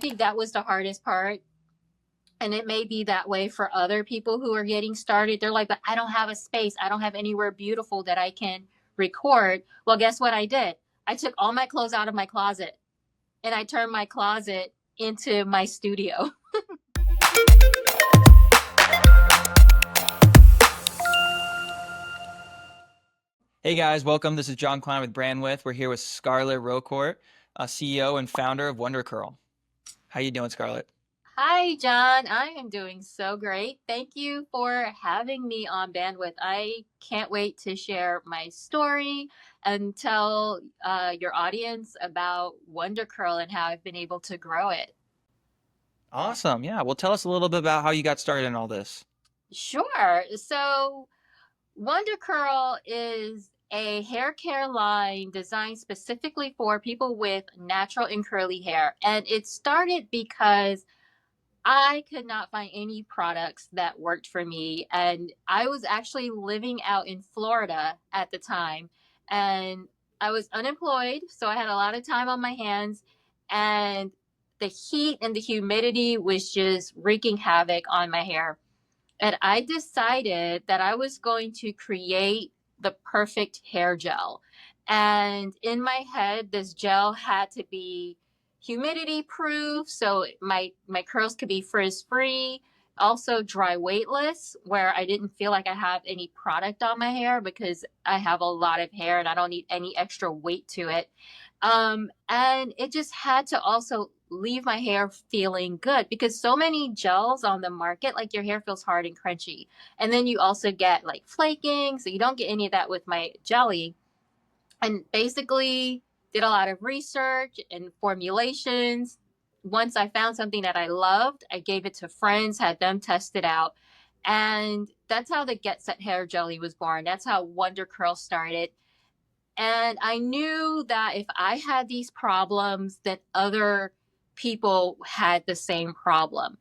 think that was the hardest part. And it may be that way for other people who are getting started. They're like, but I don't have a space. I don't have anywhere beautiful that I can record. Well, guess what I did? I took all my clothes out of my closet and I turned my closet into my studio. Hey guys, welcome. This is Jon Klein with Brandwidth. We're here with Scarlett Rocourt, CEO and founder of WonderCurl. How you doing, Scarlett? Hi, John. I am doing so great. Thank you for having me on Bandwidth. I can't wait to share my story and tell your audience about WonderCurl and how I've been able to grow it. Awesome. Yeah. Well, tell us a little bit about how you got started in all this. Sure. So, WonderCurl is a hair care line designed specifically for people with natural and curly hair. And it started because I could not find any products that worked for me. And I was actually living out in Florida at the time. And I was unemployed. So I had a lot of time on my hands. And the heat and the humidity was just wreaking havoc on my hair. And I decided that I was going to create the perfect hair gel. And in my head, this gel had to be humidity proof, so my curls could be frizz free, also dry weightless, where I didn't feel like I have any product on my hair because I have a lot of hair and I don't need any extra weight to it. And it just had to also leave my hair feeling good because so many gels on the market, like your hair feels hard and crunchy. And then you also get like flaking. So you don't get any of that with my jelly. And basically did a lot of research and formulations. Once I found something that I loved, I gave it to friends, had them test it out. And that's how the Get Set Hair Jelly was born. That's how Wonder Curl started. And I knew that if I had these problems, that other people had the same problem.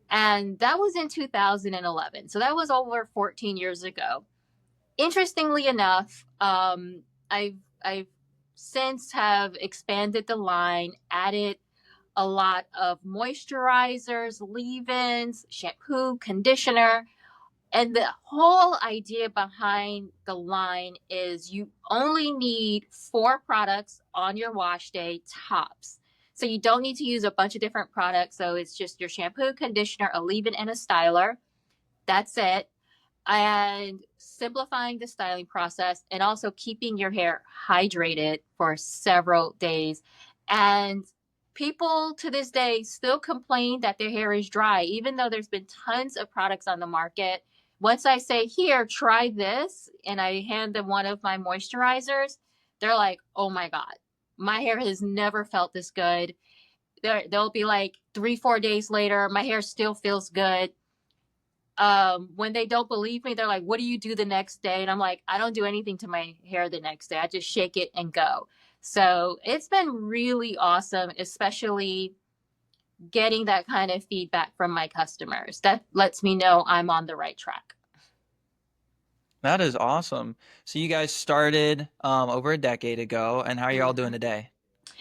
And that was in 2011. So that was over 14 years ago. Interestingly enough, I've since have expanded the line, added a lot of moisturizers, leave-ins, shampoo, conditioner, and the whole idea behind the line is you only need 4 products on your wash day tops. So you don't need to use a bunch of different products. So it's just your shampoo, conditioner, a leave-in, and a styler. That's it. And simplifying the styling process and also keeping your hair hydrated for several days. And people to this day still complain that their hair is dry, even though there's been tons of products on the market. Once I say, here, try this, and I hand them one of my moisturizers, they're like, oh my God, my hair has never felt this good. They'll be like 3, 4 days later, my hair still feels good. When they don't believe me, they're like, what do you do the next day? And I'm like, I don't do anything to my hair the next day. I just shake it and go. So it's been really awesome, especially getting that kind of feedback from my customers. That lets me know I'm on the right track. That is awesome. So you guys started over a decade ago, and how are you all doing Mhm. today?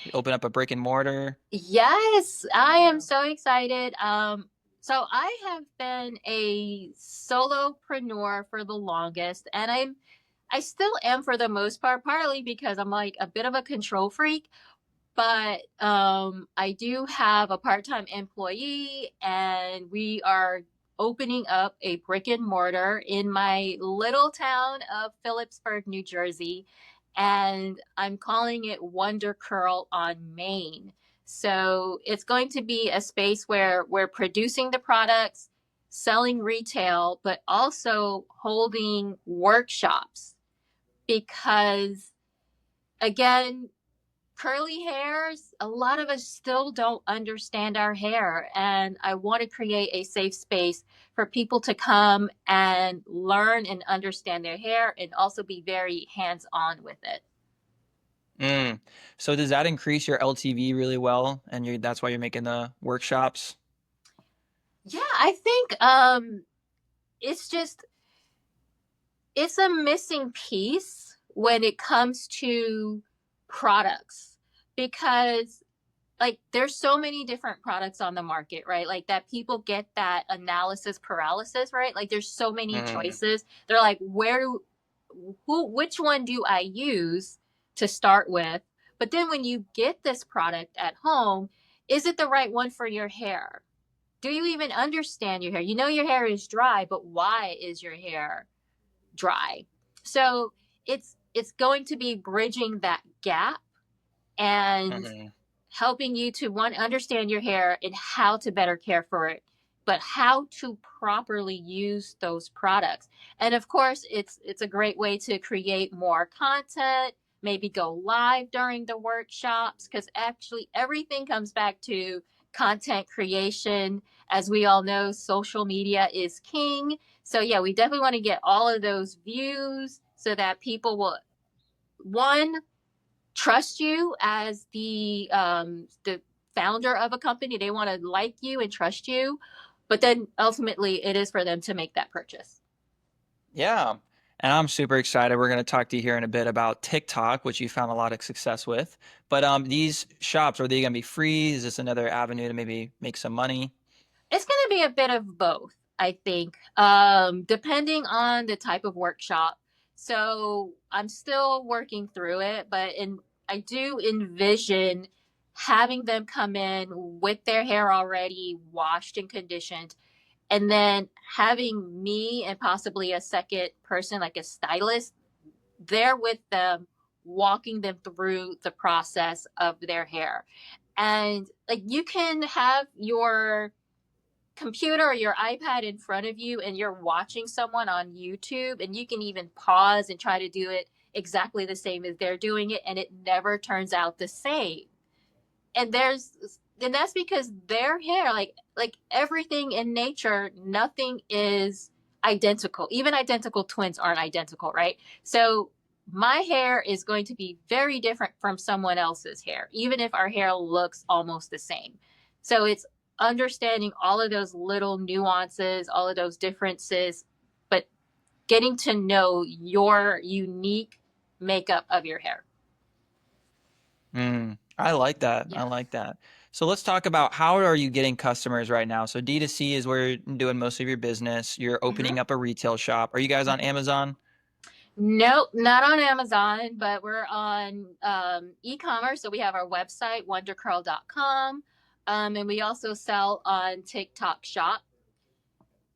You open up a brick and mortar. Yes, I am so excited. So I have been a solopreneur for the longest, and I still am for the most part, partly because I'm like a bit of a control freak, but I do have a part-time employee, and we are opening up a brick and mortar in my little town of Phillipsburg, New Jersey, and I'm calling it Wonder Curl on Main. So it's going to be a space where we're producing the products, selling retail, but also holding workshops because, again, curly hairs, a lot of us still don't understand our hair. And I want to create a safe space for people to come and learn and understand their hair and also be very hands on with it. Mm. So does that increase your LTV really well, and that's why you're making the workshops? Yeah, I think it's just, it's a missing piece when it comes to products because like there's so many different products on the market, right? Like that people get that analysis paralysis, right? Like there's so many Mm, choices. They're like, which one do I use to start with? But then when you get this product at home, is it the right one for your hair? Do you even understand your hair? You know your hair is dry, but why is your hair dry? So it's going to be bridging that gap and mm, helping you to one understand your hair and how to better care for it, but how to properly use those products. And of course, it's a great way to create more content, maybe go live during the workshops, because actually everything comes back to content creation. As we all know, social media is king. So yeah, we definitely want to get all of those views so that people will, one, trust you as the founder of a company. They want to like you and trust you, but then ultimately it is for them to make that purchase. yeah. And I'm super excited. We're going to talk to you here in a bit about TikTok, which you found a lot of success with. But these shops, are they going to be free? Is this another avenue to maybe make some money? It's going to be a bit of both, I think, depending on the type of workshop. So I'm still working through it, I do envision having them come in with their hair already washed and conditioned, and then having me and possibly a second person, like a stylist, there with them, walking them through the process of their hair. And like you can have your computer or your iPad in front of you and you're watching someone on YouTube, and you can even pause and try to do it exactly the same as they're doing it, and it never turns out the same. And that's because their hair, like everything in nature, nothing is identical. Even identical twins aren't identical, right? So my hair is going to be very different from someone else's hair, even if our hair looks almost the same. So it's understanding all of those little nuances, all of those differences, but getting to know your unique makeup of your hair. I like that. I Yeah. like that. So let's talk about how are you getting customers right now? So D2C is where you're doing most of your business. You're Mm-hmm. opening up a retail shop. Are you guys on Amazon? Nope, not on Amazon, but we're on e-commerce. So we have our website, wondercurl.com. And we also sell on TikTok Shop.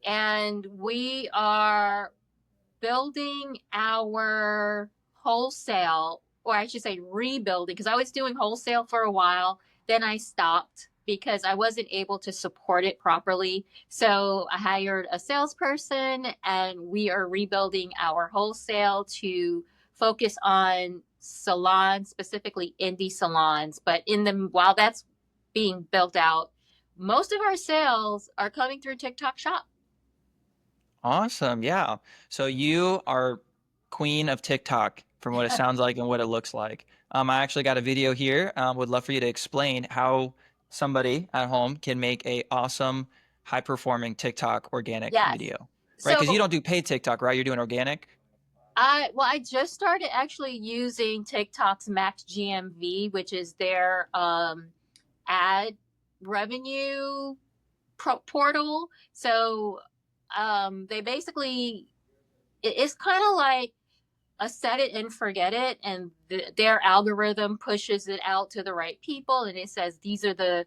And we are building our wholesale, or I should say rebuilding, because I was doing wholesale for a while. Then I stopped because I wasn't able to support it properly. So I hired a salesperson, and we are rebuilding our wholesale to focus on salons, specifically indie salons. But in the while that's being built out, most of our sales are coming through TikTok Shop. Awesome. Yeah. So you are queen of TikTok from what it sounds like and what it looks like. I actually got a video here. Would love for you to explain how somebody at home can make a awesome, high performing TikTok organic Yes. video, right? Because you So don't do paid TikTok, right? You're doing organic. I just started actually using TikTok's Max GMV, which is their ad revenue portal. So they basically it's kind of like a set it and forget it, and their algorithm pushes it out to the right people, and it says these are the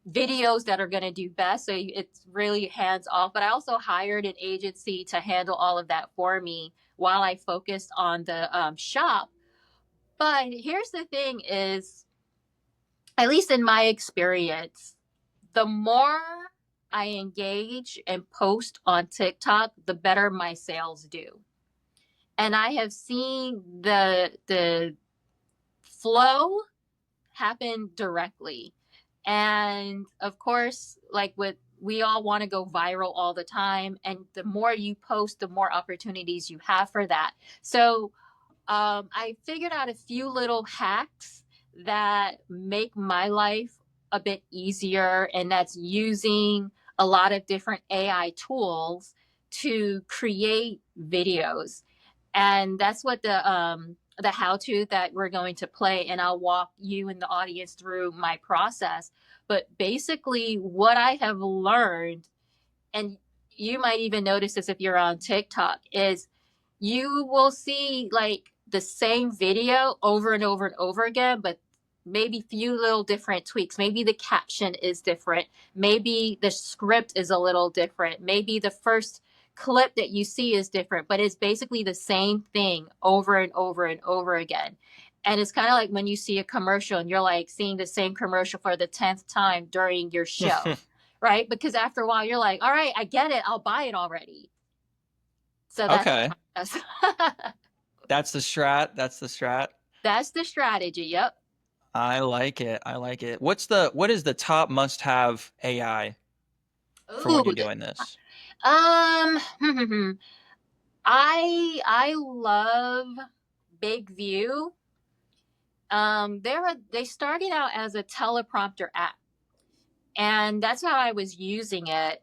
videos that are going to do best. So it's really hands off. But I also hired an agency to handle all of that for me while I focused on the shop. But here's the thing: is at least in my experience, the more I engage and post on TikTok, the better my sales do. And I have seen the flow happen directly. And of course, like with we all want to go viral all the time, and the more you post, the more opportunities you have for that. So I figured out a few little hacks that make my life a bit easier, and that's using a lot of different AI tools to create videos. And that's what the the how to that we're going to play, and I'll walk you and the audience through my process. But basically, what I have learned, and you might even notice this if you're on TikTok, is you will see like the same video over and over and over again, but maybe few little different tweaks. Maybe the caption is different. Maybe the script is a little different. Maybe the first clip that you see is different, but it's basically the same thing over and over and over again. And it's kind of like when you see a commercial and you're like seeing the same commercial for the 10th time during your show, right? Because after a while, you're like, all right, I get it. I'll buy it already. So Okay. that's That's the strat. That's the strat. that's the strategy. Yep. I like it. I like it. What is the top must-have AI for Ooh. when you're doing this? I love BigView. They started out as a teleprompter app, and that's how I was using it.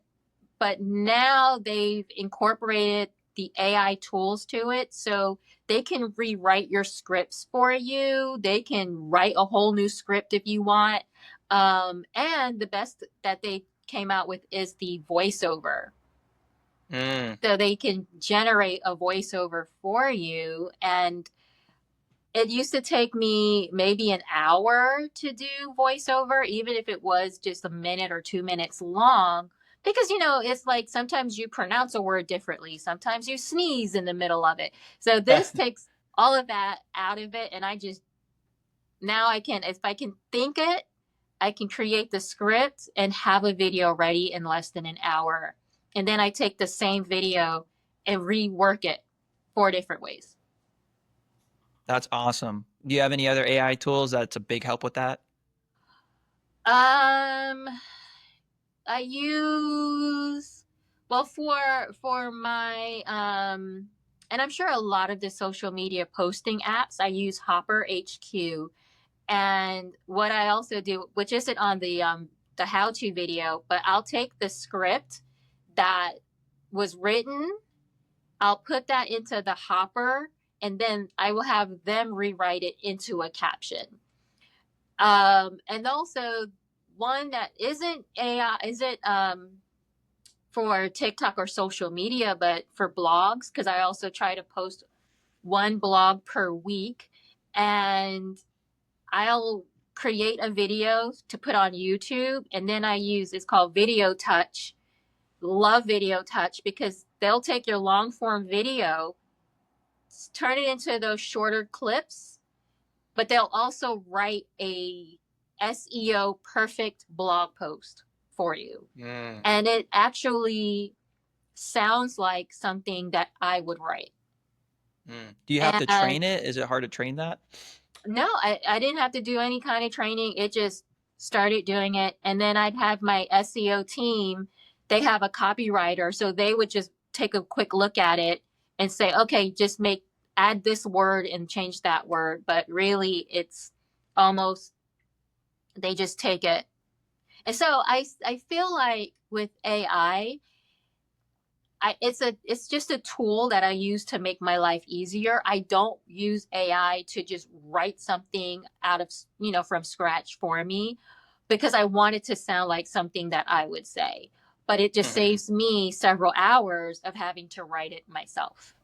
But now they've incorporated the AI tools to it, so they can rewrite your scripts for you. They can write a whole new script if you want. And the best that they came out with is the voiceover. Mm. So they can generate a voiceover for you. And it used to take me maybe an hour to do voiceover, even if it was just a minute or 2 minutes long. Because, it's like sometimes you pronounce a word differently, sometimes you sneeze in the middle of it. So this takes all of that out of it. And now if I can think it, I can create the script and have a video ready in less than an hour. And then I take the same video and rework it 4 different ways. That's awesome. Do you have any other AI tools that's a big help with that? Um, I use well for my and I'm sure a lot of the social media posting apps, I use Hopper HQ. And what I also do, which isn't on the how-to video, but I'll take the script that was written, I'll put that into the Hopper, and then I will have them rewrite it into a caption. And also one that isn't AI, isn't for TikTok or social media, but for blogs, because I also try to post one blog per week, and I'll create a video to put on YouTube, and then it's called Video Touch. Love Video Touch because they'll take your long form video, turn it into those shorter clips, but they'll also write a SEO perfect blog post for you. Mm. And it actually sounds like something that I would write. Mm. Do you have to And train it? Is it hard to train that? no, I didn't have to do any kind of training. It just started doing it. And then I'd have my SEO team, they have a copywriter. So they would just take a quick look at it and say, okay, just add this word and change that word. But really, it's almost, they just take it. And so I feel like with AI, it's just a tool that I use to make my life easier. I don't use AI to just write something out of, from scratch for me, because I want it to sound like something that I would say. But it just Hmm. saves me several hours of having to write it myself.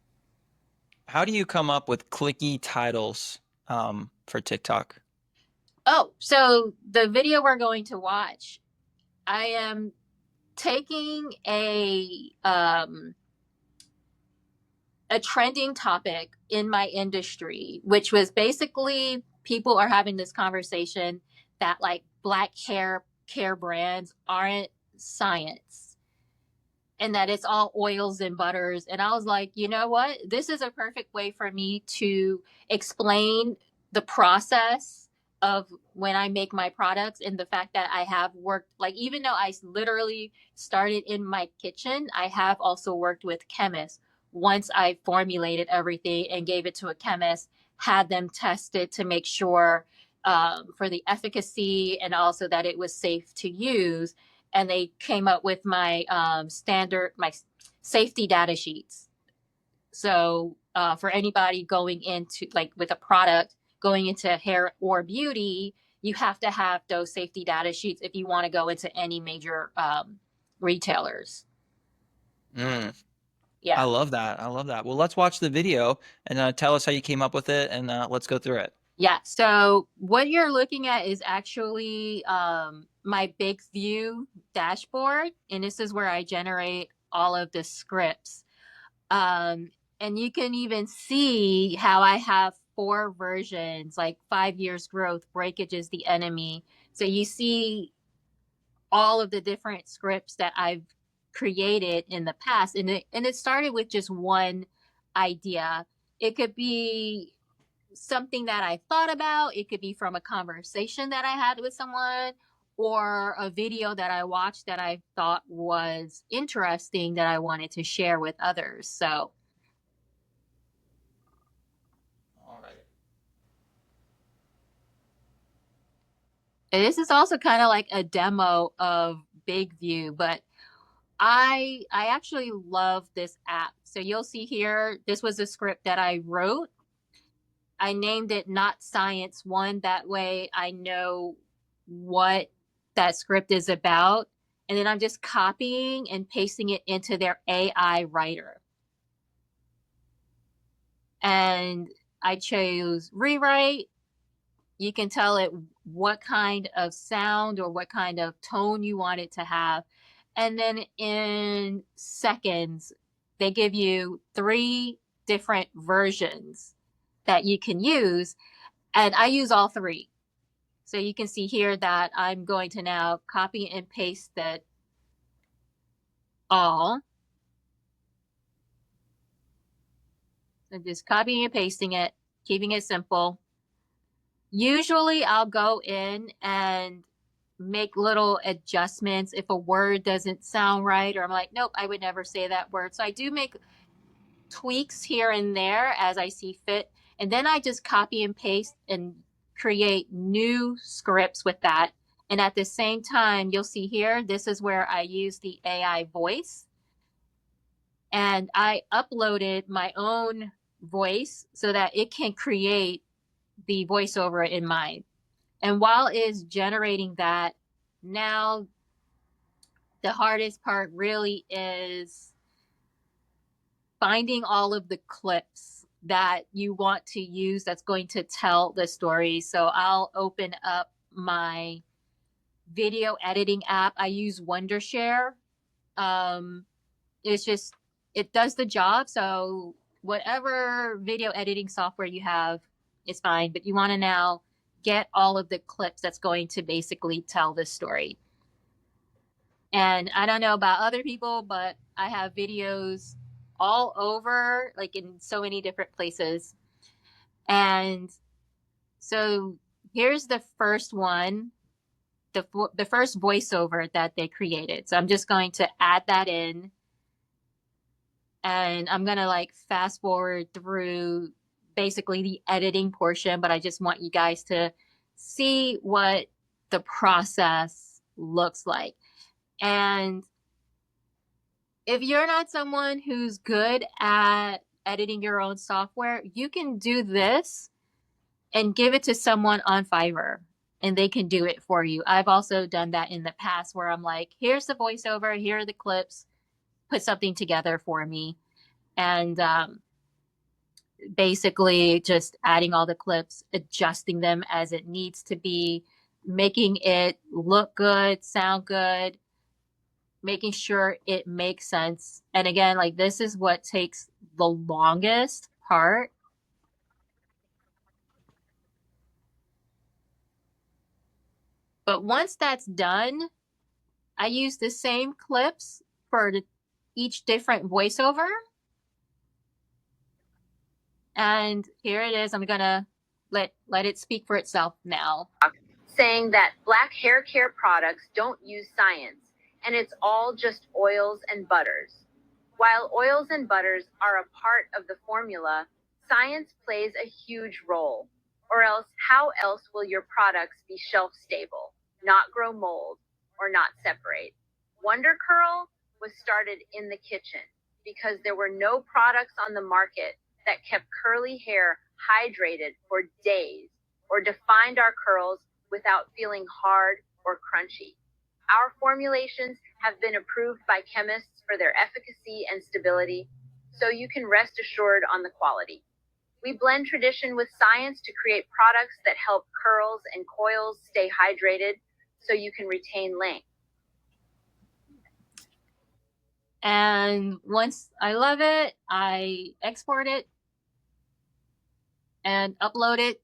How do you come up with clicky titles for TikTok? Oh, so the video we're going to watch, I am taking a trending topic in my industry, which was basically people are having this conversation that like black hair care brands aren't science and that it's all oils and butters. And I was like, you know what? This is a perfect way for me to explain the process of when I make my products, and the fact that I have worked, like, even though I literally started in my kitchen, I have also worked with chemists. Once I formulated everything and gave it to a chemist, had them test it to make sure for the efficacy and also that it was safe to use, and they came up with my my safety data sheets. So for anybody going into like with a product going into hair or beauty, you have to have those safety data sheets if you want to go into any major retailers. Mm, I Yeah. love that. I love that. Well, let's watch the video and tell us how you came up with it, and let's go through it. Yeah. So what you're looking at is actually my BigView dashboard, and this is where I generate all of the scripts. Um, and you can even see how I have 4 versions, like 5 years growth, breakage is the enemy. So you see all of the different scripts that I've created in the past, and it started with just one idea. It could be something that I thought about. It could be from a conversation that I had with someone or a video that I watched that I thought was interesting that I wanted to share with others. So All right. this is also kind of like a demo of BigView, but I actually love this app. So you'll see here, this was a script that I wrote. I named it Not Science One. That way I know what that script is about. And then I'm just copying and pasting it into their AI writer. And I chose rewrite. You can tell it what kind of sound or what kind of tone you want it to have. And then in seconds, they give you 3 different versions that you can use. And I use all 3. So you can see here that I'm going to now copy and paste that all. So just copying and pasting it, keeping it simple. Usually I'll go in and make little adjustments if a word doesn't sound right, or I'm like, nope, I would never say that word. So I do make tweaks here and there as I see fit. And then I just copy and paste and create new scripts with that. And at the same time, you'll see here, this is where I use the AI voice. And I uploaded my own voice so that it can create the voiceover in mine. And while it's generating that, now the hardest part really is finding all of the clips that you want to use that's going to tell the story. So I'll open up my video editing app. I use Wondershare. Um, it's just, it does the job. So whatever video editing software you have is fine, but you want to now get all of the clips that's going to basically tell this story. And I don't know about other people, but I have videos all over, like in so many different places. And so here's the first one, the first voiceover that they created. So I'm just going to add that in, and I'm gonna like fast forward through basically the editing portion, but I just want you guys to see what the process looks like. And if you're not someone who's good at editing your own software, you can do this and give it to someone on Fiverr and they can do it for you. I've also done that in the past where I'm like, here's the voiceover, here are the clips, put something together for me. And basically just adding all the clips, adjusting them as it needs to be, making it look good, sound good, making sure it makes sense. And again, like this is what takes the longest part. But once that's done, I use the same clips for each different voiceover. And here it is. I'm gonna let it speak for itself now. Saying that black hair care products don't use science and it's all just oils and butters. While oils and butters are a part of the formula, science plays a huge role. Or else, how else will your products be shelf stable, not grow mold, or not separate? Wonder Curl was started in the kitchen because there were no products on the market that kept curly hair hydrated for days or defined our curls without feeling hard or crunchy. Our formulations have been approved by chemists for their efficacy and stability, so you can rest assured on the quality. We blend tradition with science to create products that help curls and coils stay hydrated so you can retain length. And once I love it, I export it and upload it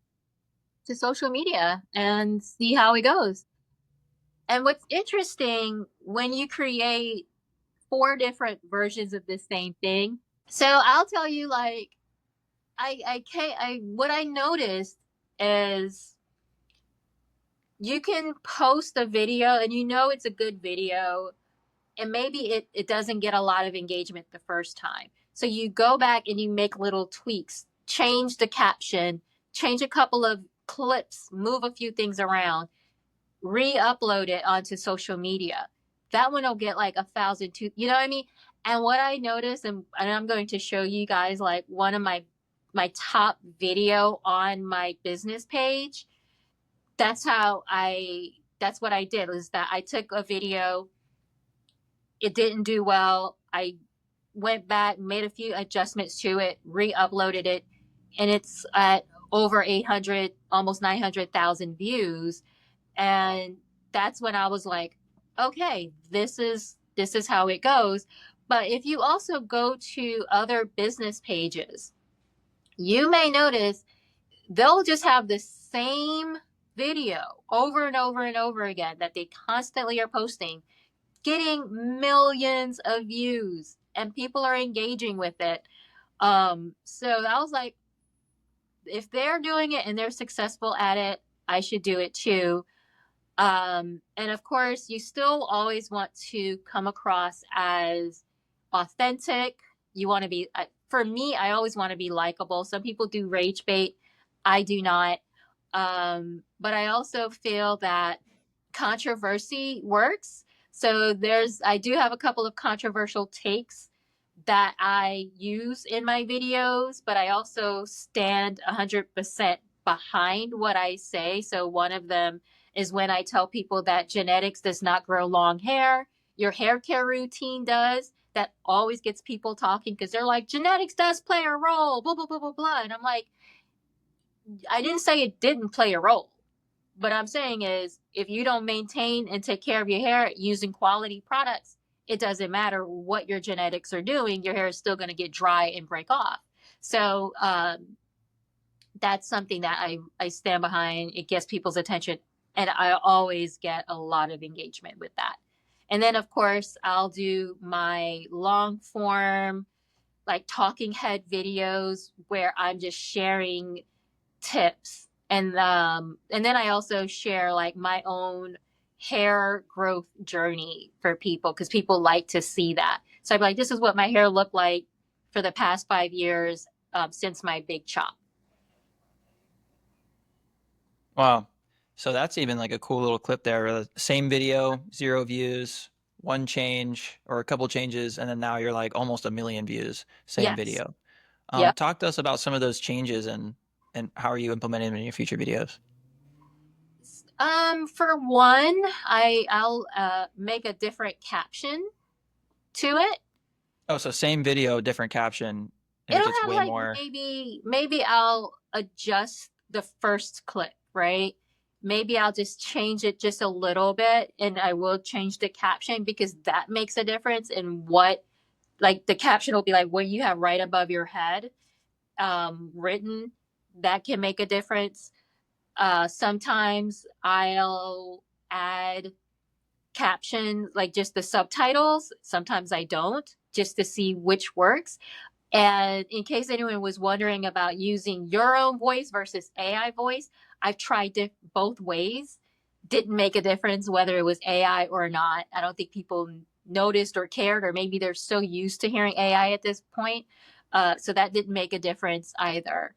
to social media and see how it goes. And what's interesting when you create 4 different versions of the same thing. So I'll tell you, like, what I noticed is you can post a video and you know it's a good video, and maybe it doesn't get a lot of engagement the first time. So you go back and you make little tweaks, change the caption, change a couple of clips, move a few things around, re-upload it onto social media. That one will get like 1,000, you know what I mean? And what I noticed, and I'm going to show you guys like one of my top video on my business page. That's what I did, was that I took a video, it didn't do well. I went back, made a few adjustments to it, re-uploaded it, and it's at over 800, almost 900,000 views. And that's when I was like, okay, this is how it goes. But if you also go to other business pages, you may notice they'll just have the same video over and over and over again that they constantly are posting, getting millions of views, and people are engaging with it. So I was like, if they're doing it and they're successful at it, I should do it too. And of course, you still always want to come across as authentic. You want to be, for me, I always want to be likable. Some people do rage bait. I do not. But I also feel that controversy works. So I do have a couple of controversial takes that I use in my videos, but I also stand 100% behind what I say. So one of them is when I tell people that genetics does not grow long hair. Your hair care routine does. That always gets people talking because they're like, genetics does play a role, blah, blah, blah, blah, blah. And I'm like, I didn't say it didn't play a role. But I'm saying is, if you don't maintain and take care of your hair using quality products, it doesn't matter what your genetics are doing. Your hair is still going to get dry and break off. So that's something that I stand behind. It gets people's attention. And I always get a lot of engagement with that. And then, of course, I'll do my long form, like talking head videos where I'm just sharing tips. And then I also share like my own hair growth journey for people, because people like to see that. So I'm like, this is what my hair looked like for the past 5 years since my big chop. Wow. So that's even like a cool little clip there. Same video, 0 views, one change or a couple changes, and then now you're like almost 1 million views, same Yes. video. Yep. Talk to us about some of those changes and how are you implementing them in your future videos? For one, I'll make a different caption to it. Oh, so same video, different caption, and it It'll gets have way like more. maybe I'll adjust the first clip, right? Maybe I'll just change it just a little bit, and I will change the caption because that makes a difference in what, like, the caption will be like what you have right above your head, written. That can make a difference. Sometimes I'll add caption, like just the subtitles. Sometimes I don't, just to see which works. And in case anyone was wondering about using your own voice versus AI voice, I've tried both ways. Didn't make a difference whether it was AI or not. I don't think people noticed or cared, or maybe they're so used to hearing AI at this point. So that didn't make a difference either.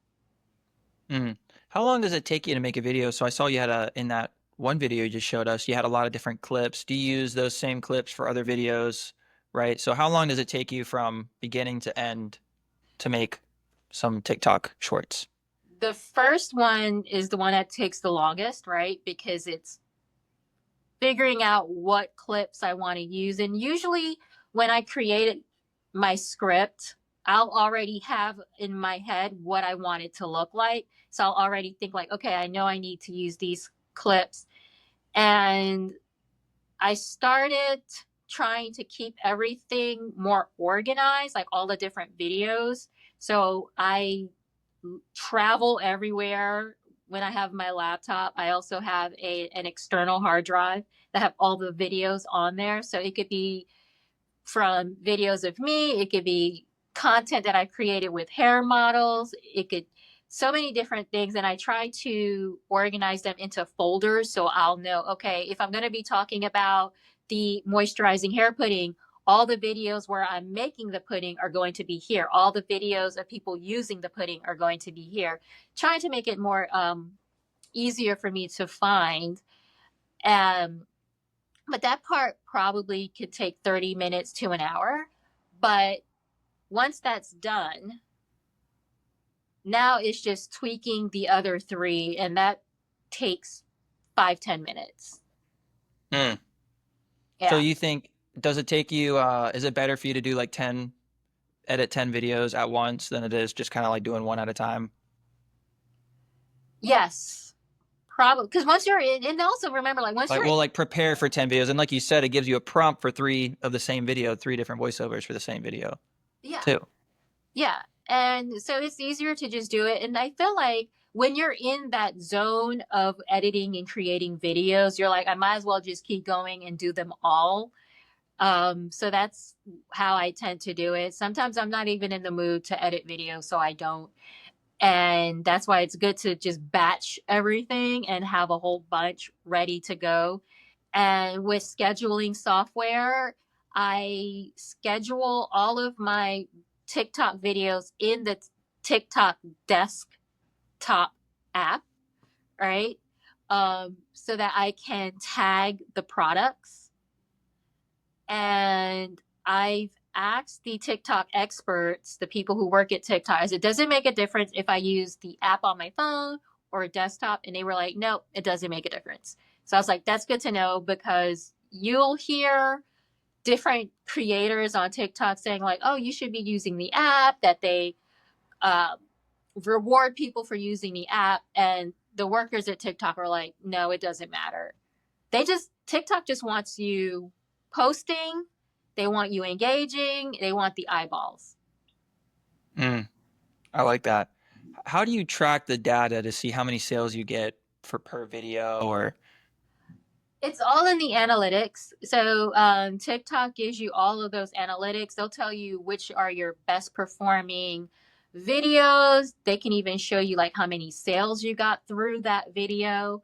Mm. How long does it take you to make a video? So I saw you had in that one video you just showed us, you had a lot of different clips. Do you use those same clips for other videos, right? So how long does it take you from beginning to end to make some TikTok shorts? The first one is the one that takes the longest, right? Because it's figuring out what clips I want to use. And usually when I create my script, I'll already have in my head what I want it to look like. So I'll already think like, okay, I know I need to use these clips. And I started trying to keep everything more organized, like all the different videos. So I travel everywhere when I have my laptop. I also have an external hard drive that have all the videos on there. So it could be from videos of me, it could be content that I created with hair models, it could so many different things. And I try to organize them into folders so I'll know, okay, if I'm going to be talking about the moisturizing hair pudding, all the videos where I'm making the pudding are going to be here. All the videos of people using the pudding are going to be here. Trying to make it more easier for me to find. Um, but that part probably could take 30 minutes to an hour. But once that's done, now it's just tweaking the other three, and that takes 5-10 minutes. Mm. Yeah. So you think, does it take you, is it better for you to do like edit 10 videos at once than it is just kind of like doing one at a time? Yes. Probably. Because once you're in, and also remember, like, once Like, you're well, like prepare for 10 videos. And like you said, it gives you a prompt for three of the same video, three different voiceovers for the same video yeah. too. Yeah. And so it's easier to just do it. And I feel like when you're in that zone of editing and creating videos, you're like, I might as well just keep going and do them all. So that's how I tend to do it. Sometimes I'm not even in the mood to edit video, so I don't. And that's why it's good to just batch everything and have a whole bunch ready to go. And with scheduling software, I schedule all of my TikTok videos in the TikTok desktop app, right? So that I can tag the products. And I've asked the TikTok experts, the people who work at TikTok, I said, does it make a difference if I use the app on my phone or a desktop? And they were like, no, it doesn't make a difference. So I was like, that's good to know, because you'll hear different creators on TikTok saying like, oh, you should be using the app, that they uh, reward people for using the app. And the workers at TikTok are like, no, it doesn't matter. TikTok just wants you posting. They want you engaging. They want the eyeballs. Mm, I like that. How do you track the data to see how many sales you get for per video or? It's all in the analytics. So TikTok gives you all of those analytics. They'll tell you which are your best performing videos. They can even show you like how many sales you got through that video.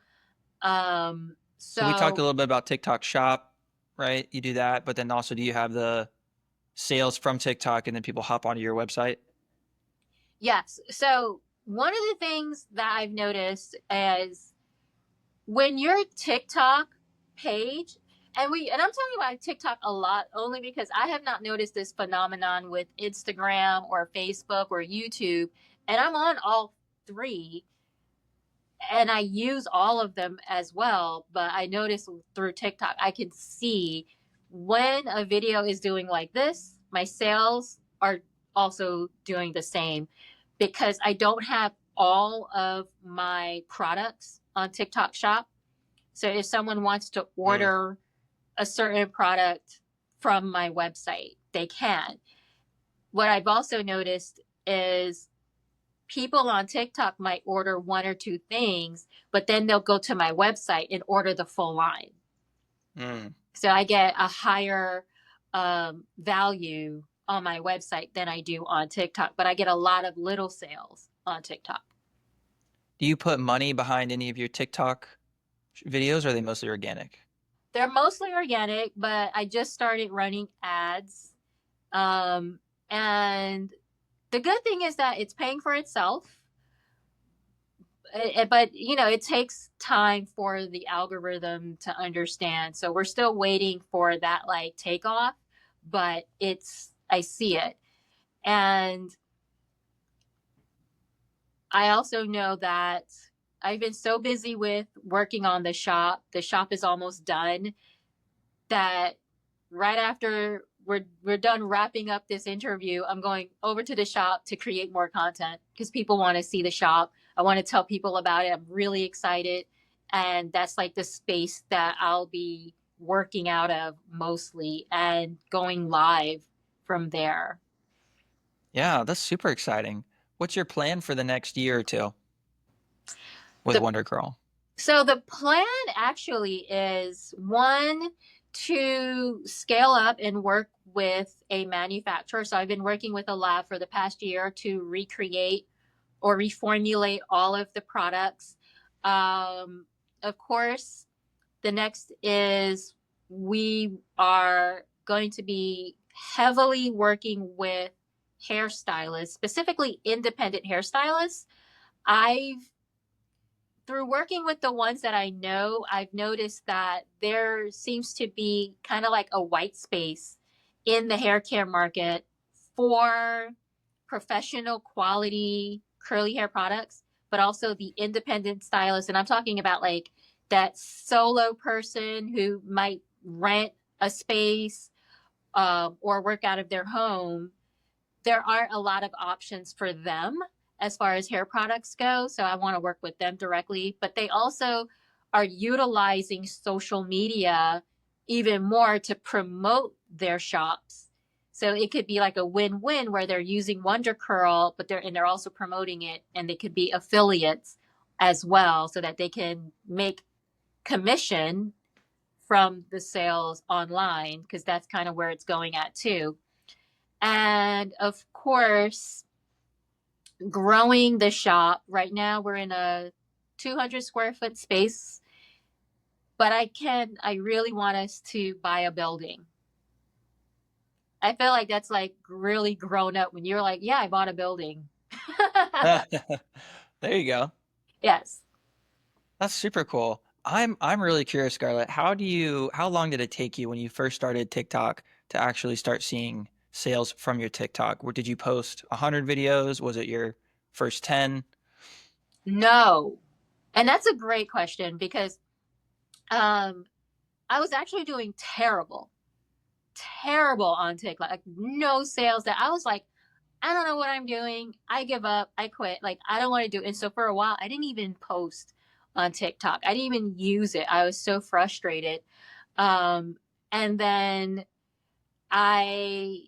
So we talked a So little bit about TikTok Shop, right? You do that, but then also do you have the sales from TikTok and then people hop onto your website? yes. So one of the things that I've noticed is when your TikTok page, and I'm talking about TikTok a lot only because I have not noticed this phenomenon with Instagram or Facebook or YouTube, and I'm on all three and I use all of them as well, but I notice through TikTok I can see when a video is doing like this, my sales are also doing the same, because I don't have all of my products on TikTok Shop. So if someone wants to Mm, order a certain product from my website, they can. What I've also noticed is people on TikTok might order one or two things, but then they'll go to my website and order the full line. mm. So I get a higher value on my website than I do on TikTok, but I get a lot of little sales on TikTok. Do you put money behind any of your TikTok videos or are they mostly organic? They're mostly organic, but I just started running ads. Um, and the good thing is that it's paying for itself. But you know, it takes time for the algorithm to understand. So we're still waiting for that like takeoff, but I see it. And I also know that I've been so busy with working on the shop. The shop is almost done, that right after we're done wrapping up this interview, I'm going over to the shop to create more content because people want to see the shop. I want to tell people about it. I'm really excited. And that's like the space that I'll be working out of mostly and going live from there. Yeah, that's super exciting. What's your plan for the next year or two with The Wonder Girl? So the plan actually is one, to scale up and work with a manufacturer. So I've been working with a lab for the past year to recreate or reformulate all of the products. Of course, the next is we are going to be heavily working with hairstylists, specifically independent hairstylists. I've Through working with the ones that I know, I've noticed that there seems to be kind of like a white space in the hair care market for professional quality curly hair products, but also the independent stylist. And I'm talking about like that solo person who might rent a space, or work out of their home. There aren't a lot of options for them as far as hair products go. So I want to work with them directly. But they also are utilizing social media even more to promote their shops. So it could be like a win-win where they're using Wonder Curl, but they're also promoting it, and they could be affiliates as well, so that they can make commission from the sales online, because that's kind of where it's going at too. And of course, growing the shop. Right now, we're in a 200 square foot space, but I really want us to buy a building. I feel like that's like really grown up when you're like, yeah, I bought a building. There you go. Yes. That's super cool. I'm really curious, Scarlett. How long did it take you when you first started TikTok to actually start seeing sales from your TikTok? Did you post 100 videos? Was it your first 10? No. And that's a great question because um, I was actually doing terrible on TikTok. Like no sales. That I was like, I don't know what I'm doing. I give up. I quit. Like, I don't want to do it. And so for a while, I didn't even post on TikTok. I didn't even use it. I was so frustrated. Um, and then I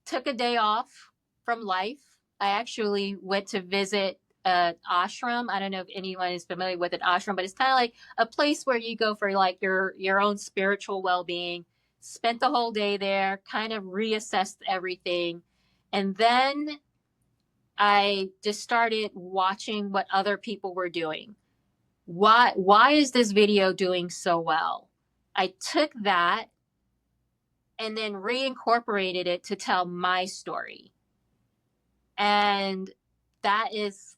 took a day off from life. I actually went to visit an ashram. I don't know if anyone is familiar with an ashram, but it's kind of like a place where you go for like your own spiritual well-being. Spent the whole day there, kind of reassessed everything. And then I just started watching what other people were doing. Why is this video doing so well? I took that and then reincorporated it to tell my story. And that is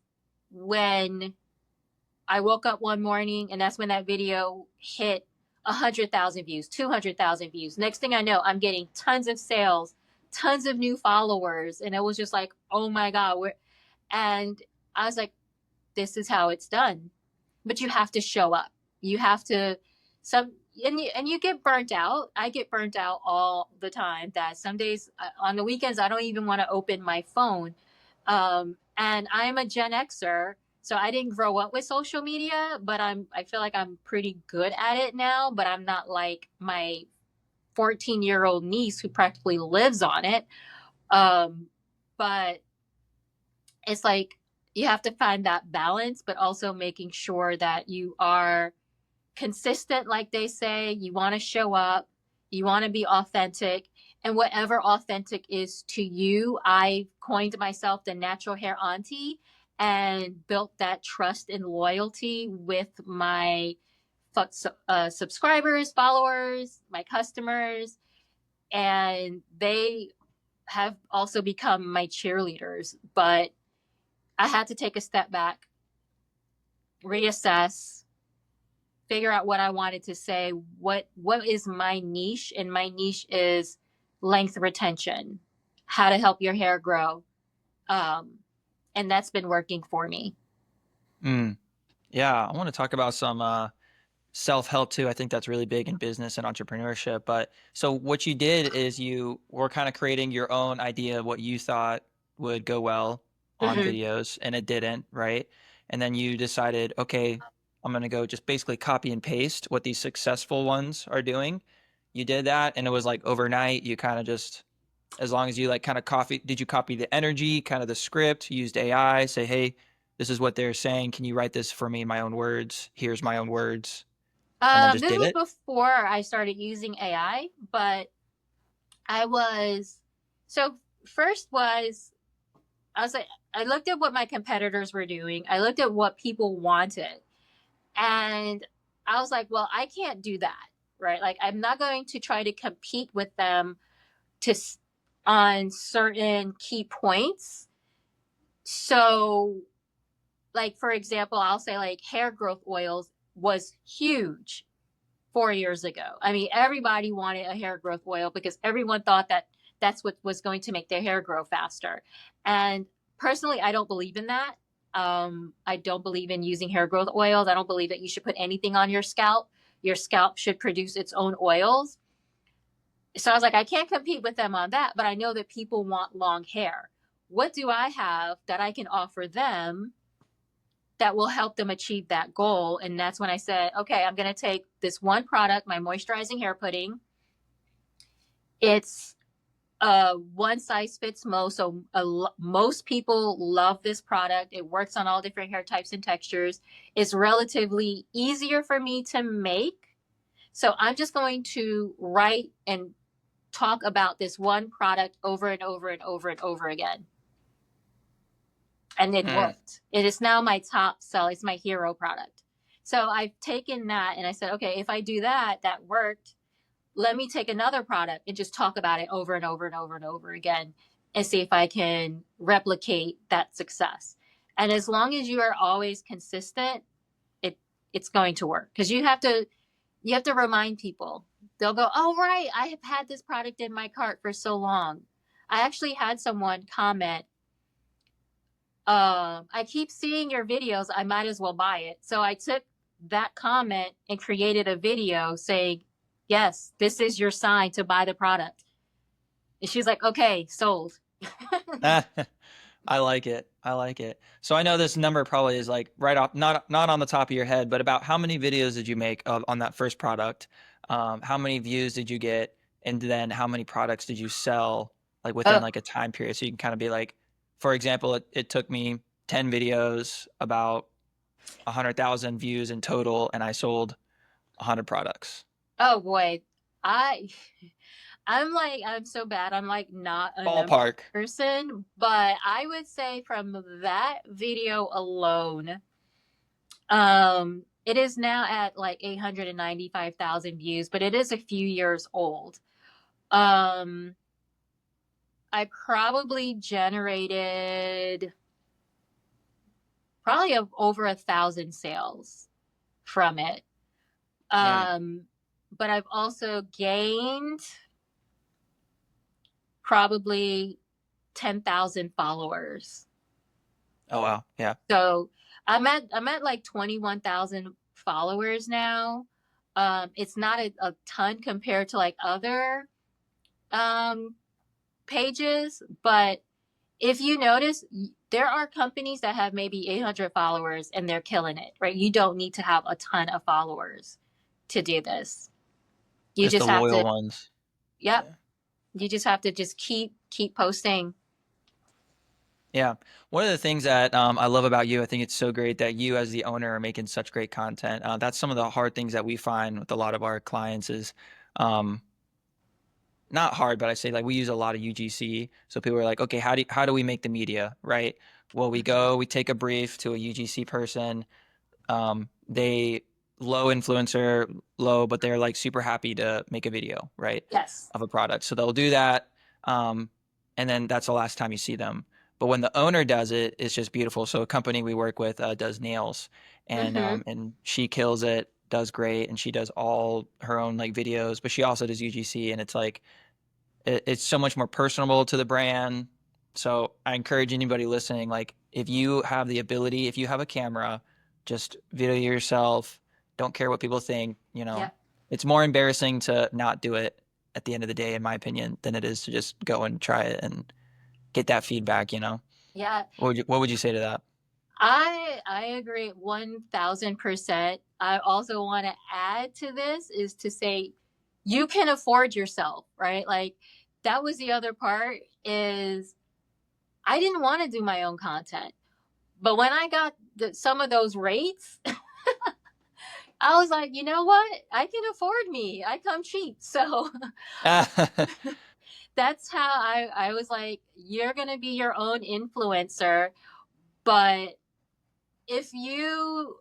when I woke up one morning, and that's when that video hit 100,000 views, 200,000 views. Next thing I know, I'm getting tons of sales, tons of new followers. And it was just like, oh my God. And I was like, this is how it's done. But you have to show up. You have to, some, and you get burnt out. I get burnt out all the time. That some days on the weekends, I don't even want to open my phone. And I'm a Gen Xer, so I didn't grow up with social media, but I feel like I'm pretty good at it now, but I'm not like my 14-year-old niece who practically lives on it. But it's like you have to find that balance, but also making sure that you are consistent, like they say. You want to show up, you want to be authentic, and whatever authentic is to you. I coined myself the natural hair auntie and built that trust and loyalty with my subscribers, followers, my customers, and they have also become my cheerleaders. But I had to take a step back, reassess, figure out what I wanted to say. What is my niche? And my niche is length retention, how to help your hair grow. And that's been working for me. Mm. Yeah, I want to talk about some self-help too. I think that's really big in business and entrepreneurship. But so what you did is you were kind of creating your own idea of what you thought would go well on Hmm. videos, and it didn't, right? And then you decided, okay, I'm gonna go just basically copy and paste what these successful ones are doing. You did that, and it was like overnight. You kind of just, as long as you like kind of did you copy the energy, kind of the script, used AI, say, hey, this is what they're saying. Can you write this for me in my own words? Here's my own words, and then just This did was it? before I started using AI, but I was so first was I was like I looked at what my competitors were doing. I looked at what people wanted, and I was like, well, I can't do that, right? Like I'm not going to try to compete with them to on certain key points. So, like for example, I'll say like hair growth oils was huge 4 years ago. I mean, everybody wanted a hair growth oil because everyone thought that that's what was going to make their hair grow faster. And personally, I don't believe in that. I don't believe in using hair growth oils. I don't believe that you should put anything on your scalp. Your scalp should produce its own oils. So I was like, I can't compete with them on that, but I know that people want long hair. What do I have that I can offer them that will help them achieve that goal? And that's when I said, okay, I'm going to take this one product, my moisturizing hair pudding. It's one size fits most. So most people love this product. It works on all different hair types and textures. It's relatively easier for me to make. So I'm just going to write and talk about this one product over and over and over and over again. And it Hmm. worked. It is now my top sell. It's my hero product. So I've taken that and I said, okay, if I do that, that worked. Let me take another product and just talk about it over and over and over and over again and see if I can replicate that success. And as long as you are always consistent, it it's going to work because you have to remind people. They'll go, oh right, I have had this product in my cart for so long. I actually had someone comment, I keep seeing your videos, I might as well buy it. So I took that comment and created a video saying, yes, this is your sign to buy the product. And she's like, okay, sold. I like it. I like it. So I know this number probably is like right off, not on the top of your head, but about how many videos did you make on that first product? How many views did you get? And then how many products did you sell like within Oh, like a time period? So you can kind of be like, for example, it took me 10 videos, about 100,000 views in total, and I sold 100 products. oh boy. I I'm so bad. I'm like not a number Ballpark. person, but I would say from that video alone, it is now at like 895,000 views, but it is a few years old. Um, I probably generated probably over 1,000 sales from it. Mm. But I've also gained probably 10,000 followers. Oh wow. Yeah. So I'm at like 21,000 followers now. It's not a ton compared to like other um, pages, but if you notice, there are companies that have maybe 800 followers and they're killing it, right? You don't need to have a ton of followers to do this. You Just the just have loyal to, ones. yep, Yeah. you just have to just keep posting. Yeah. One of the things that I love about you, I think it's so great that you as the owner are making such great content. That's some of the hard things that we find with a lot of our clients is um, not hard, but I say like we use a lot of UGC. So people are like, okay, how do we make the media, right? Well, we take a brief to a UGC person. They low influencer, low, but they're like super happy to make a video, right, Yes. of a product. So they'll do that, um, and then that's the last time you see them. But when the owner does it, it's just beautiful. So a company we work with does nails, Mm-hmm. and she kills it, does great, and she does all her own like videos, but she also does UGC, and it's like it's so much more personable to the brand. So I encourage anybody listening, like if you have the ability, if you have a camera, just video yourself, don't care what people think, you know. Yeah. It's more embarrassing to not do it at the end of the day, in my opinion, than it is to just go and try it and get that feedback, you know. Yeah. What would you say to that? I agree 1000%. I also want to add to this is to say you can afford yourself, right? Like that was the other part is I didn't want to do my own content. But when I got some of those rates, I was like, you know what? I can afford me. I come cheap. So that's how I was like, you're going to be your own influencer. But if you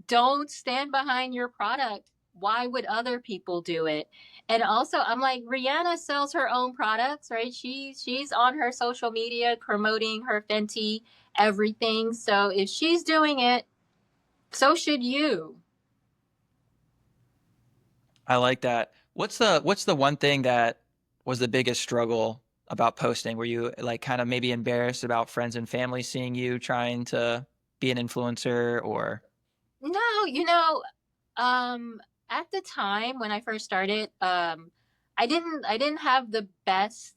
don't stand behind your product, why would other people do it? And also, I'm like, Rihanna sells her own products, right? She's on her social media promoting her Fenty everything. So if she's doing it, so should you. I like that. What's the one thing that was the biggest struggle about posting? Were you like kind of maybe embarrassed about friends and family seeing you trying to be an influencer or No, um, at the time when I first started, I didn't have the best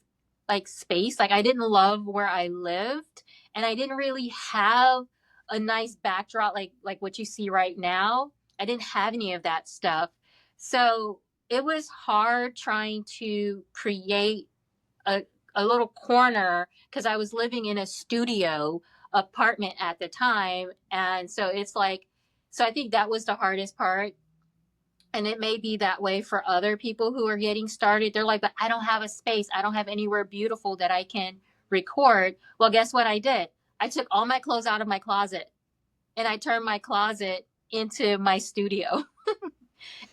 like space. Like I didn't love where I lived, and I didn't really have a nice backdrop like what you see right now. I didn't have any of that stuff. So it was hard trying to create a a little corner because I was living in a studio apartment at the time, and so it's like so I think that was the hardest part, and it may be that way for other people who are getting started. They're like, but I don't have a space. I don't have anywhere beautiful that I can record. Well, guess what I did? I took all my clothes out of my closet and I turned my closet into my studio.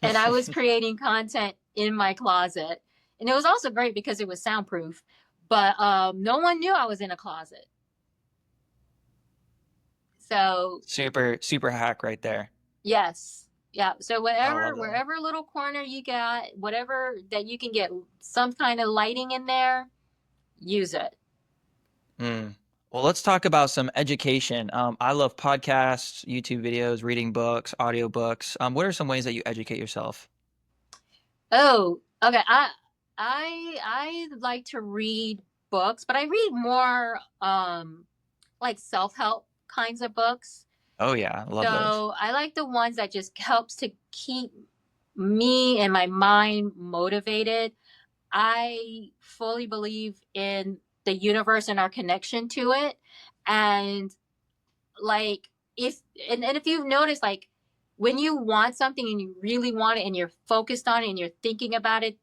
And I was creating content in my closet. And it was also great because it was soundproof, but no one knew I was in a closet. So super super hack right there. yes. Yeah. So I whatever, love that. wherever little corner you got, whatever that you can get some kind of lighting in there, use it. Mm. Well, let's talk about some education. I love podcasts, YouTube videos, reading books, audiobooks. What are some ways that you educate yourself? Oh, okay. I like to read books, but I read more like self-help kinds of books. Oh yeah, I love those. So I like the ones that just helps to keep me and my mind motivated. I fully believe in the universe and our connection to it. And like if and if you've noticed like when you want something and you really want it and you're focused on it and you're thinking about it,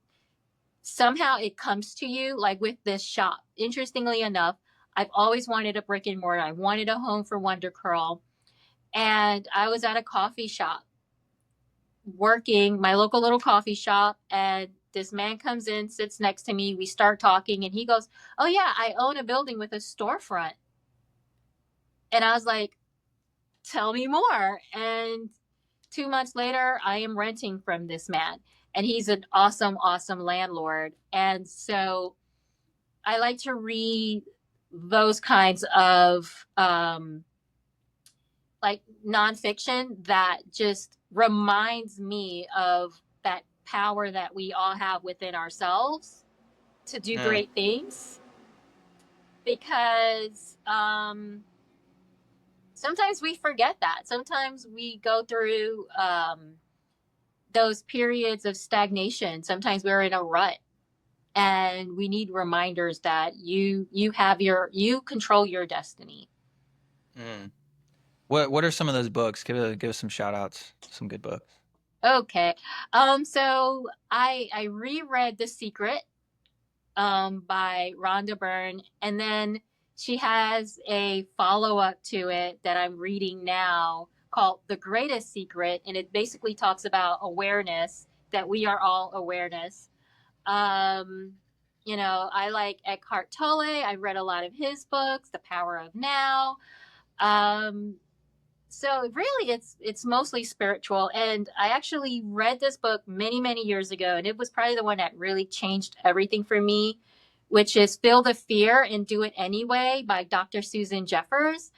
somehow it comes to you like with this shop. Interestingly enough, I've always wanted a brick and mortar. I wanted a home for Wonder Curl. And I was at a coffee shop working my local little coffee shop, and this man comes in, sits next to me, we start talking, and he goes, oh yeah, I own a building with a storefront. And I was like, tell me more. And 2 months later I am renting from this man, and he's an awesome landlord. And so I like to read those kinds of like nonfiction that just reminds me of that power that we all have within ourselves to do Mm. great things. Because sometimes we forget that. Sometimes we go through those periods of stagnation. Sometimes we're in a rut, and we need reminders that you control your destiny. Mm. What are some of those books? Give us some shout outs. Some good books. Okay. So I reread The Secret by Rhonda Byrne, and then she has a follow up to it that I'm reading now called The Greatest Secret, and it basically talks about awareness, that we are all awareness. Um, I like Eckhart Tolle. I've read a lot of his books, The Power of Now. Um, so really it's mostly spiritual, and I actually read this book many years ago, and it was probably the one that really changed everything for me, which is Feel the Fear and Do It Anyway by Dr. Susan Jeffers.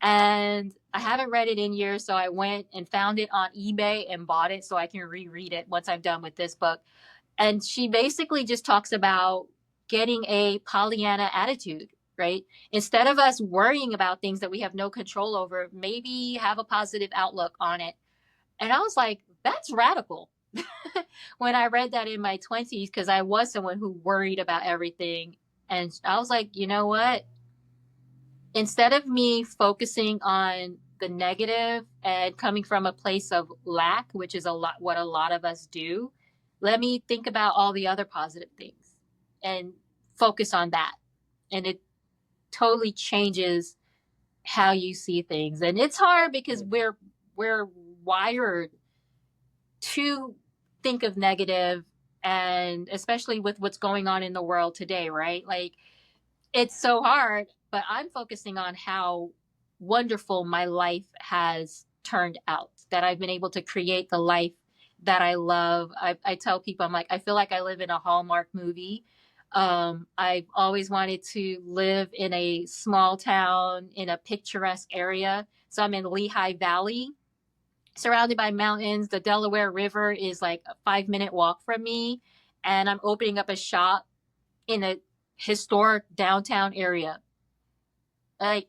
And I haven't read it in years, so I went and found it on eBay and bought it so I can reread it once I'm done with this book. And she basically just talks about getting a Pollyanna attitude, right? Instead of us worrying about things that we have no control over, maybe have a positive outlook on it. And I was like, that's radical. When I read that in my 20s, because I was someone who worried about everything. And I was like, you know what? Instead of me focusing on the negative and coming from a place of lack, which is a lot what a lot of us do, let me think about all the other positive things and focus on that. And it totally changes how you see things. And it's hard because we're wired to think of negative, and especially with what's going on in the world today, right? Like, it's so hard, but I'm focusing on how wonderful my life has turned out, that I've been able to create the life that I love. I tell people, I'm like, I feel like I live in a Hallmark movie. I've always wanted to live in a small town in a picturesque area. So I'm in Lehigh Valley, surrounded by mountains. The Delaware River is like a 5-minute walk from me. And I'm opening up a shop in a historic downtown area. Like,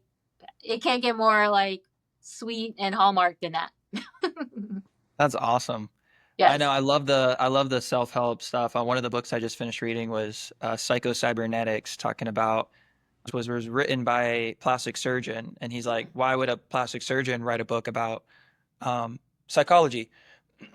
it can't get more like sweet and Hallmark than that. That's awesome. I know. Yes. I love the self-help stuff. One of the books I just finished reading was Psycho-Cybernetics, talking about was written by a plastic surgeon, and he's like, why would a plastic surgeon write a book about psychology?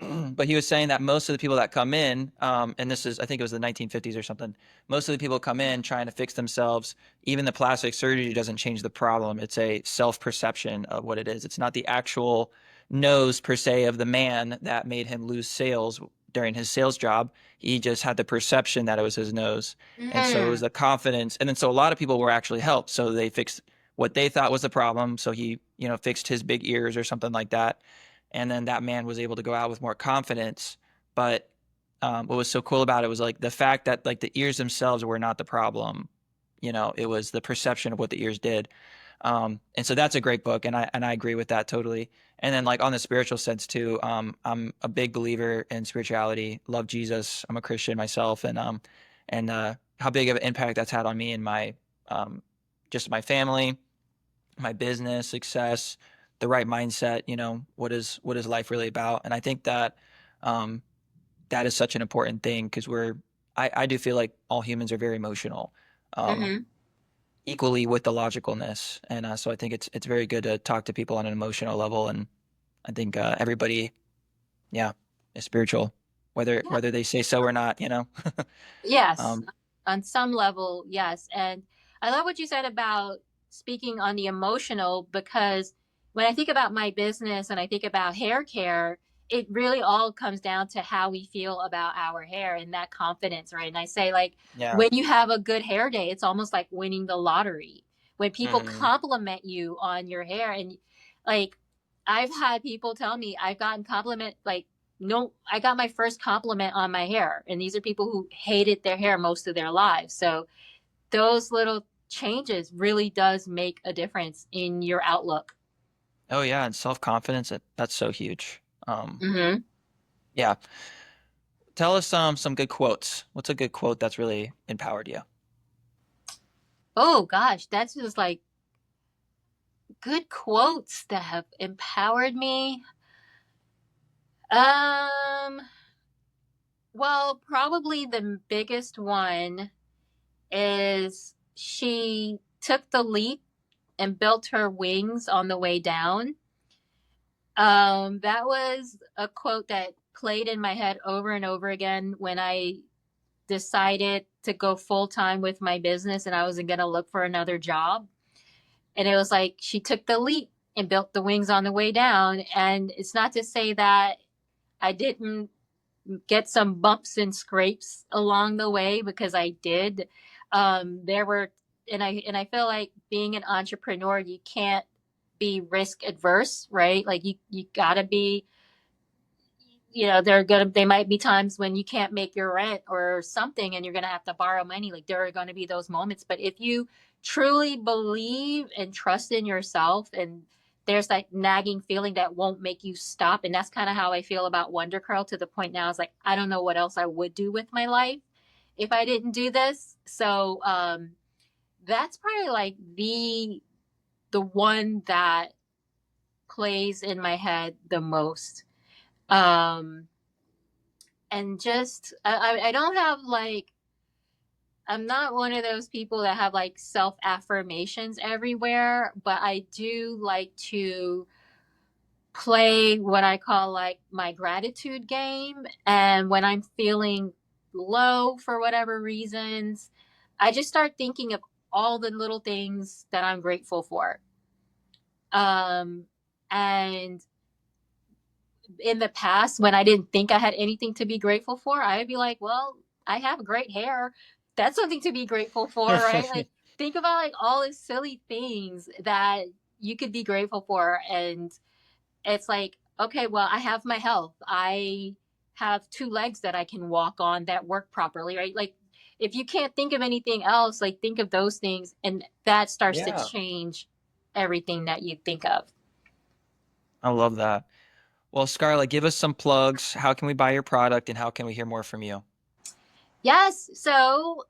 But he was saying that most of the people that come in, and this is, I think it was the 1950s or something, most of the people come in trying to fix themselves. Even the plastic surgery doesn't change the problem. It's a self-perception of what it is. It's not the actual nose per se of the man that made him lose sales during his sales job. He just had the perception that it was his nose. And so it was Mm. the confidence. And then so a lot of people were actually helped. So they fixed what they thought was the problem. So he, fixed his big ears or something like that. And then that man was able to go out with more confidence. But what was so cool about it was like the fact that like the ears themselves were not the problem. It was the perception of what the ears did. And so that's a great book, and I agree with that totally. And then like on the spiritual sense too, I'm a big believer in spirituality. Love Jesus. I'm a Christian myself, and how big of an impact that's had on me and my just my family, my business success, the right mindset. What is life really about? And I think that that is such an important thing because I do feel like all humans are very emotional. Um, Mm-hmm. Equally with the logicalness. And so I think it's very good to talk to people on an emotional level. And I think everybody, yeah, is spiritual, whether Yeah. whether they say so or not. Yes. Um, On some level, yes. And I love what you said about speaking on the emotional, because when I think about my business and I think about hair care, it really all comes down to how we feel about our hair and that confidence, right? And I say, like, yeah. when you have a good hair day, it's almost like winning the lottery. When people Hmm. compliment you on your hair, and like, I've had people tell me I've gotten compliment like, no, I got my first compliment on my hair, and these are people who hated their hair most of their lives. So those little changes really does make a difference in your outlook. Oh yeah, and self-confidence, that's so huge. Mm-hmm. Yeah. Tell us some good quotes. What's a good quote that's really empowered you? Oh gosh, that's just like good quotes that have empowered me. Um, well, probably the biggest one is she took the leap and built her wings on the way down. That was a quote that played in my head over and over again when I decided to go full time with my business and I wasn't going to look for another job. And it was like she took the leap and built the wings on the way down. And it's not to say that I didn't get some bumps and scrapes along the way, because I did. There were, and I feel like being an entrepreneur, you can't be risk adverse, right? Like you gotta be, they might be times when you can't make your rent or something and you're gonna have to borrow money. Like there are gonna be those moments. But if you truly believe and trust in yourself, and there's that nagging feeling that won't make you stop. And that's kind of how I feel about Wonder Curl, to the point now it's like I don't know what else I would do with my life if I didn't do this. So that's probably like the one that plays in my head the most. Um and just I don't have like, I'm not one of those people that have like self affirmations everywhere, but I do like to play what I call like my gratitude game. And when I'm feeling low for whatever reasons, I just start thinking of all the little things that I'm grateful for. Um, and in the past, when I didn't think I had anything to be grateful for, I'd be like, well, I have great hair. That's something to be grateful for, right? Like, think about like all the silly things that you could be grateful for. And it's like, okay, well, I have my health. I have two legs that I can walk on that work properly, right? Like, if you can't think of anything else, like, think of those things, and that starts to Yeah, change everything that you think of. I love that. Well, Scarlett, give us some plugs. How can we buy your product and how can we hear more from you? Yes. So,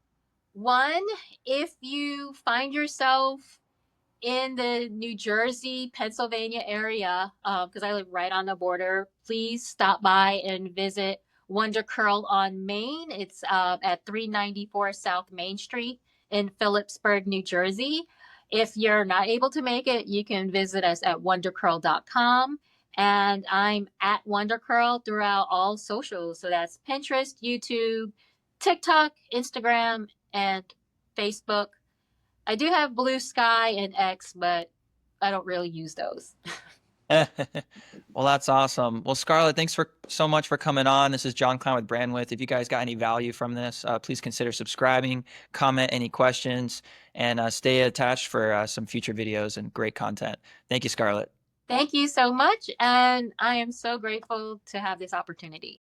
one, if you find yourself in the New Jersey, Pennsylvania area, because I live right on the border, please stop by and visit Wonder Curl on Main. It's at 394 South Main Street in Phillipsburg, New Jersey. If you're not able to make it, you can visit us at wondercurl.com. And I'm at Wonder Curl throughout all socials. So that's Pinterest, YouTube, TikTok, Instagram, and Facebook. I do have Blue Sky and X, but I don't really use those. Well, that's awesome. Well, Scarlett, thanks for so much for coming on. This is Jon Klein with Brandwidth. If you guys got any value from this, please consider subscribing, comment any questions, and stay attached for some future videos and great content. Thank you, Scarlett. Thank you so much. And I am so grateful to have this opportunity.